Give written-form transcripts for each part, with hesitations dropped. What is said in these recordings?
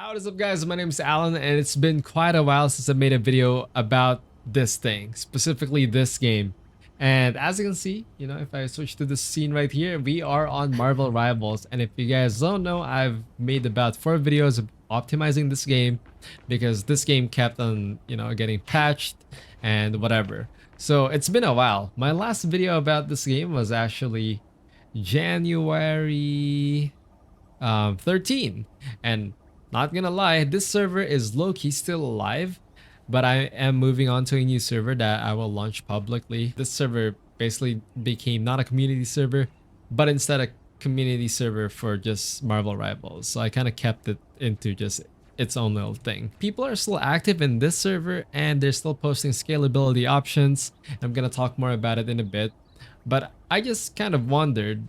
What is up, guys? My name is Alan, and it's been quite a while since I made a video about this thing, specifically this game. And as you can see, if I switch to the scene right here, we are on Marvel Rivals. And if you guys don't know, I've made about 4 videos of optimizing this game because this game kept on, getting patched and whatever. So it's been a while. My last video about this game was actually January 13, and not gonna lie, this server is low-key still alive, but I am moving on to a new server that I will launch publicly. This server basically became not a community server, but instead a community server for just Marvel Rivals. So I kind of kept it into just its own little thing. People are still active in this server and they're still posting scalability options. I'm gonna talk more about it in a bit, but I just kind of wondered,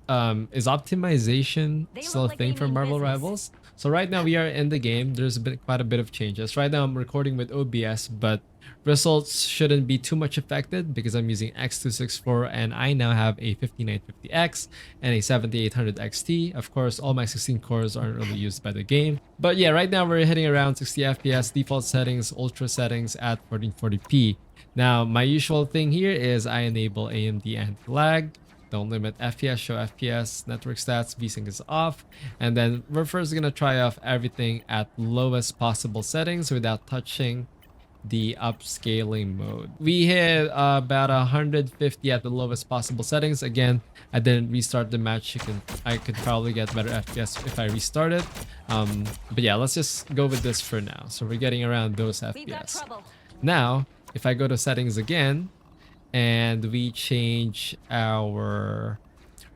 is optimization still a thing for Marvel Rivals? So right now we are in the game. There's been quite a bit of changes. Right now I'm recording with OBS, but results shouldn't be too much affected because I'm using X264 and I now have a 5950X and a 7800 XT. Of course, all my 16 cores aren't really used by the game. But yeah, right now we're hitting around 60 FPS, default settings, ultra settings at 1440p. Now, my usual thing here is I enable AMD anti-lag. Don't limit FPS, show FPS, network stats, VSync is off. And then we're first gonna try off everything at lowest possible settings without touching the upscaling mode. We hit about 150 at the lowest possible settings. Again, I didn't restart the match. I could probably get better FPS if I restart it. But yeah, let's just go with this for now. So we're getting around those FPS. Now, if I go to settings again, and we change our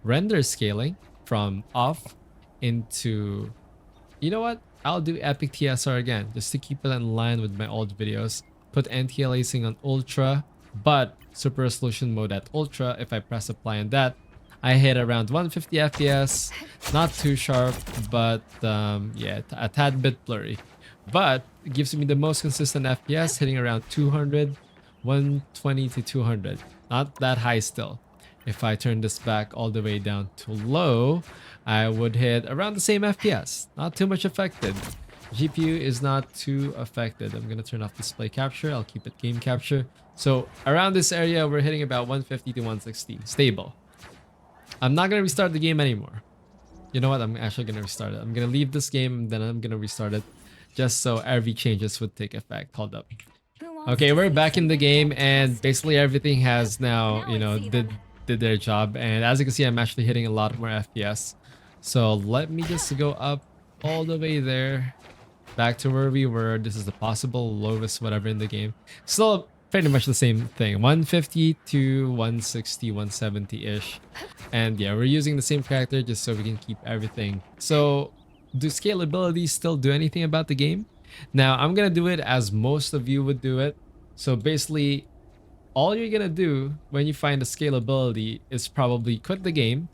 render scaling from off into, you know what? I'll do Epic TSR again, just to keep it in line with my old videos. Put anti-aliasing on ultra, but super resolution mode at ultra. If I press apply on that, I hit around 150 FPS, not too sharp, but yeah, a tad bit blurry. But it gives me the most consistent FPS, hitting around 200, 120 to 200. Not that high still. If I turn this back all the way down to low, I would hit around the same FPS. Not too much affected. GPU is not too affected. I'm gonna turn off display capture. I'll keep it game capture. So around this area, we're hitting about 150 to 160. Stable. I'm not gonna restart the game anymore. You know what? I'm actually gonna restart it. I'm gonna leave this game and then I'm gonna restart it just so every changes would take effect. Hold up. Okay, we're back in the game and basically everything has now, did their job. And as you can see, I'm actually hitting a lot more FPS. So let me just go up all the way there, back to where we were. This is the possible lowest whatever in the game. Still pretty much the same thing, 150 to 160, 170-ish. And yeah, we're using the same character just so we can keep everything. So do scalability still do anything about the game? Now, I'm gonna do it as most of you would do it. So basically, all you're gonna do when you find the scalability is probably quit the game,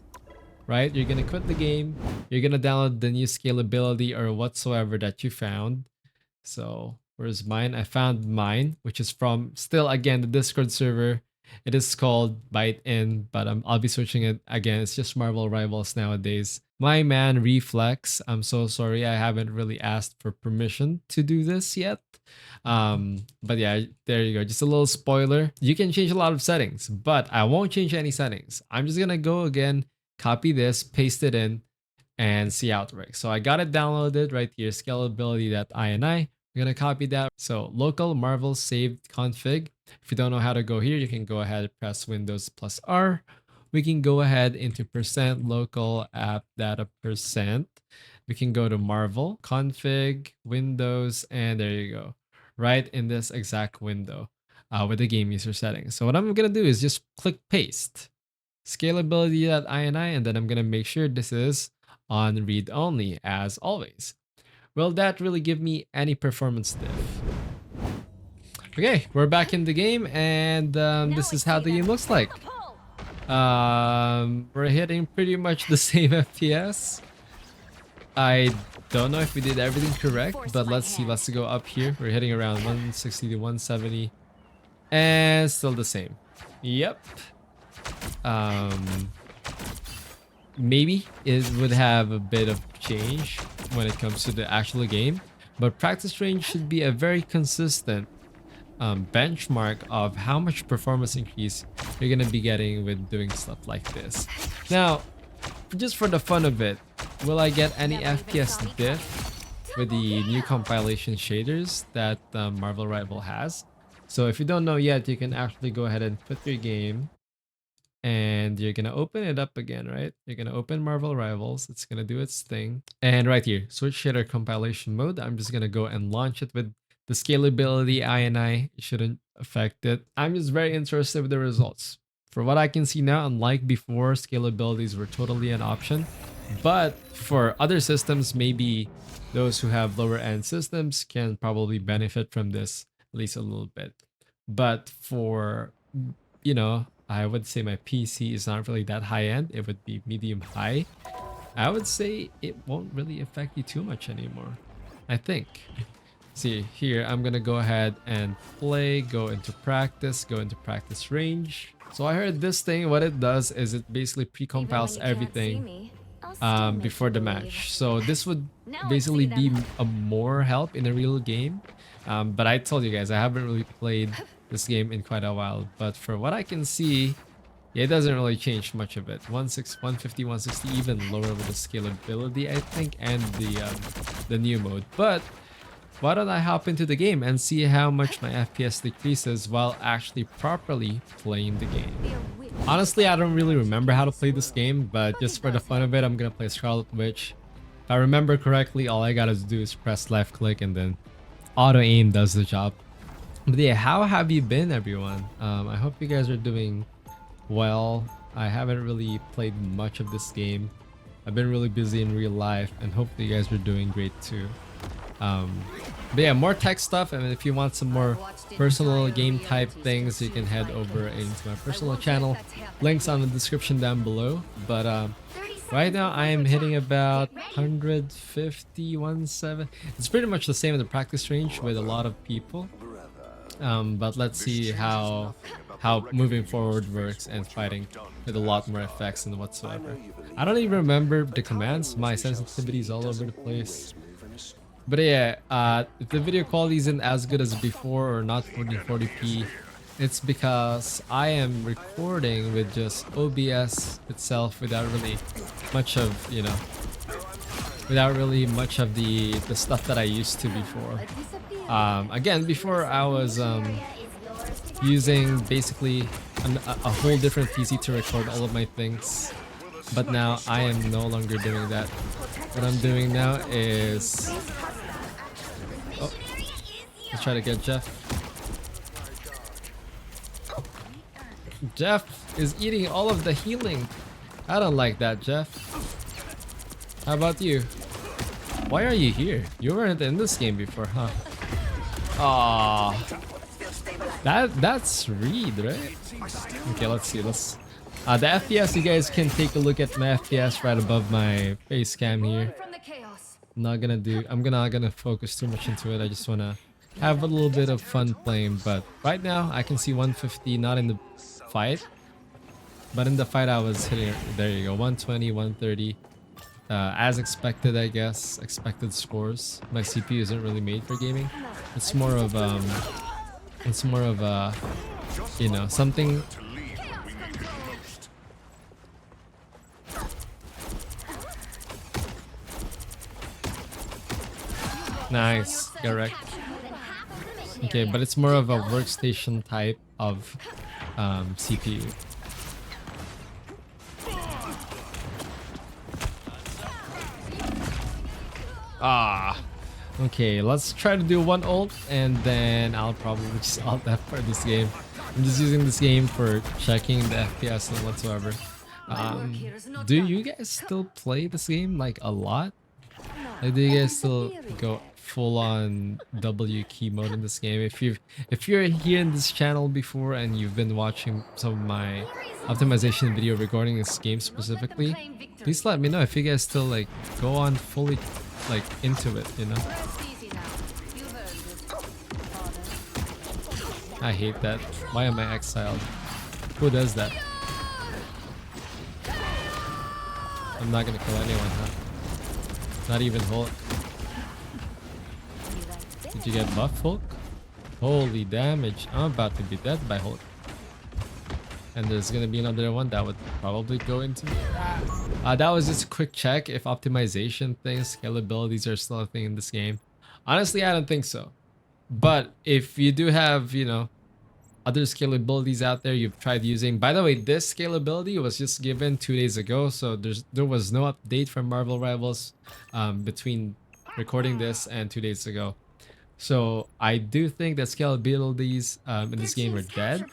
right? You're gonna quit the game. You're gonna download the new scalability or whatsoever that you found. So where's mine? I found mine, which is from still again the Discord server. It is called Byte-in, but I'll be switching it again. It's just Marvel Rivals nowadays. My man Reflex, I'm so sorry I haven't really asked for permission to do this yet. But yeah, there you go. Just a little spoiler. You can change a lot of settings, but I won't change any settings. I'm just gonna go again, copy this, paste it in, and see how it works. So I got it downloaded right here, Scalability.ini. I'm gonna copy that. So local Marvel saved config. If you don't know how to go here, you can go ahead and press Windows plus R. We can go ahead into % local app data %. We can go to Marvel, config, Windows, and there you go. Right in this exact window with the game user settings. So what I'm gonna do is just click paste. Scalability.ini, and then I'm gonna make sure this is on read only as always. Will that really give me any performance diff? Okay, we're back in the game and this is how the game looks like. We're hitting pretty much the same FPS. I don't know if we did everything correct, but let's see. Let's go up here. We're hitting around 160 to 170 and still the same. Yep. Maybe it would have a bit of change, when it comes to the actual game, but practice range should be a very consistent benchmark of how much performance increase you're gonna be getting with doing stuff like this. Now, just for the fun of it, will I get any FPS diff with the new compilation shaders that Marvel Rival has? So if you don't know yet, you can actually go ahead and put your game and you're gonna open it up again, right? You're gonna open Marvel Rivals. It's gonna do its thing. And right here, switch shader compilation mode. I'm just gonna go and launch it with the Scalability.ini. It shouldn't affect it. I'm just very interested with the results. For what I can see now, unlike before, scalabilities were totally an option. But for other systems, maybe those who have lower end systems can probably benefit from this at least a little bit. But for, I would say my PC is not really that high end. It would be medium high. I would say it won't really affect you too much anymore, I think. See here, I'm gonna go ahead and play, go into practice range. So I heard this thing, what it does is it basically pre-compiles everything before the match. So this would basically be a more help in a real game. But I told you guys, I haven't really played this game in quite a while. But for what I can see, yeah, it doesn't really change much of it. 150, 160, even lower with the scalability, I think, and the new mode. But why don't I hop into the game and see how much my FPS decreases while actually properly playing the game. Honestly, I don't really remember how to play this game, but just for the fun of it, I'm gonna play Scarlet Witch. If I remember correctly, all I gotta do is press left click and then auto aim does the job. But yeah, how have you been, everyone? I hope you guys are doing well. I haven't really played much of this game. I've been really busy in real life, and hopefully you guys are doing great too. But yeah, more tech stuff, and if you want some more personal game type things, you can head over into my personal channel. Links on the description down below. But right now I am hitting about 150, 170. It's pretty much the same in the practice range with a lot of people. But let's see how moving forward works and fighting with a lot more effects and whatsoever. I don't even remember the commands. My sensitivity is all over the place. But yeah, if the video quality isn't as good as before or not 1440p, it's because I am recording with just OBS itself without really much of, the stuff that I used to before. Again, before I was using basically a whole different PC to record all of my things, but now I am no longer doing that. What I'm doing now is, let's try to get Jeff. Jeff is eating all of the healing. I don't like that, Jeff. How about you? Why are you here? You weren't in this game before, huh? Aww. That's Reed, right? Okay, let's see. The FPS, you guys can take a look at my FPS right above my face cam here. I'm not gonna focus too much into it. I just wanna have a little bit of fun playing. But right now I can see 150, not in the fight, but in the fight I was hitting it. There you go, 120, 130. As expected, I guess. Expected scores. My CPU isn't really made for gaming. It's more of something. Nice, correct. Okay, but it's more of a workstation type of CPU. Okay, let's try to do one ult and then I'll probably just alt F for this game. I'm just using this game for checking the FPS and whatsoever. Do you guys still play this game like a lot? Like, do you guys still go full on W key mode in this game? If you're here in this channel before and you've been watching some of my optimization video regarding this game specifically, please let me know if you guys still like go on fully like into it, I hate that. Why am I exiled? Who does that? I'm not gonna kill anyone, huh? Not even Hulk. Did you get buff, Hulk? Holy damage. I'm about to be dead by Hulk. And there's gonna be another one that would probably go into me. That was just a quick check if optimization things, scalabilities are still a thing in this game. Honestly, I don't think so. But if you do have, you know, other scalabilities out there you've tried using. By the way, this scalability was just given 2 days ago, so there was no update from Marvel Rivals between recording this and 2 days ago. So I do think that scalabilities in this game are dead,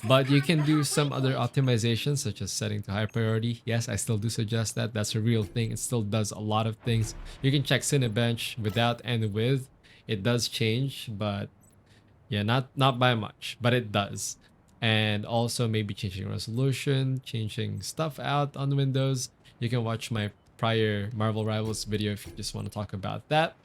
but you can do some other optimizations such as setting to high priority. Yes, I still do suggest that. That's a real thing. It still does a lot of things. You can check Cinebench without and with. It does change, but yeah, not by much, but it does. And also maybe changing resolution, changing stuff out on Windows. You can watch my prior Marvel Rivals video if you just want to talk about that.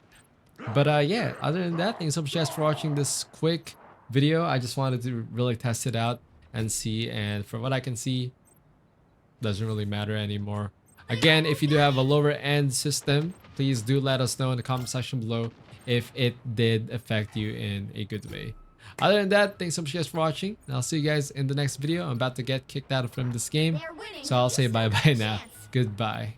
But yeah, other than that, thanks so much guys for watching this quick video. I just wanted to really test it out and see, and from what I can see, doesn't really matter anymore. Again, if you do have a lower end system, please do let us know in the comment section below if it did affect you in a good way. Other than that, thanks so much guys for watching, and I'll see you guys in the next video. I'm about to get kicked out from this game, so I'll say bye bye now. Goodbye.